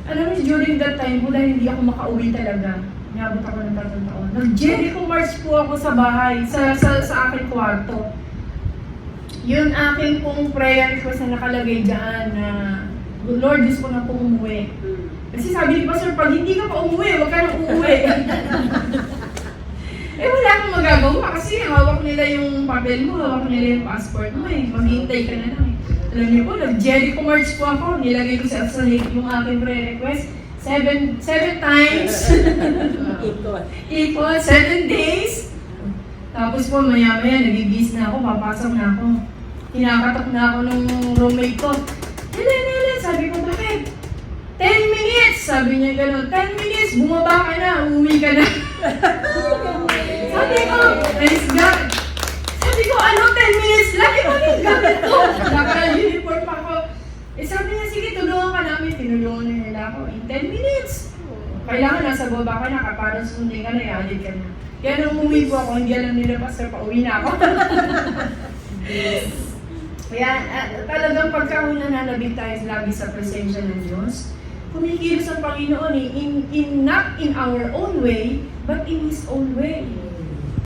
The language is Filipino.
Alam mo, during that time po, dahil hindi ako makauwi talaga, nabot ako ng 3 taon. Nag-Jericho March po ako sa bahay, sa aking kwarto. Yun aking pong prayer request na nakalagay dyan na, Lord, gusto ko na pong umuwi. Kasi sabi ni Pastor, pag hindi ka pa umuwi, huwag ka nang uuwi. Wala akong magagawa kasi hawak nila yung papel mo, hawak nila yung passport mo maghihintay ka na lang Alam niyo po, nag-Jericho March po ako, nilagay ko sa yung aking prayer request. 7 times. Equal 7 days. Tapos po, maya-maya, nagigis na ako, papasok na ako. Kinakatok na ako ng roommate ko. Hindi, sabi ko, bakit? 10 minutes! Sabi niya gano'n, 10 minutes, bumaba ka na, umuwi ka na. Sabi ko, praise God. Sabi ko, 10 minutes lang, yung gamit ko. Naka-uniform ako. Sabi niya, sige, tulungan ka namin. Tinulungan na nila ako in 10 minutes. Kailangan nasa baba ka na, para sundin ka na, ialid ka na. Kaya nung umuwi po ako, hindi alam nila, Pastor, pauwi na ako. Kaya talagang pagkauna nanabit tayo lagi sa presensya ng Diyos, kumikilos ang Panginoon not in our own way, but in His own way.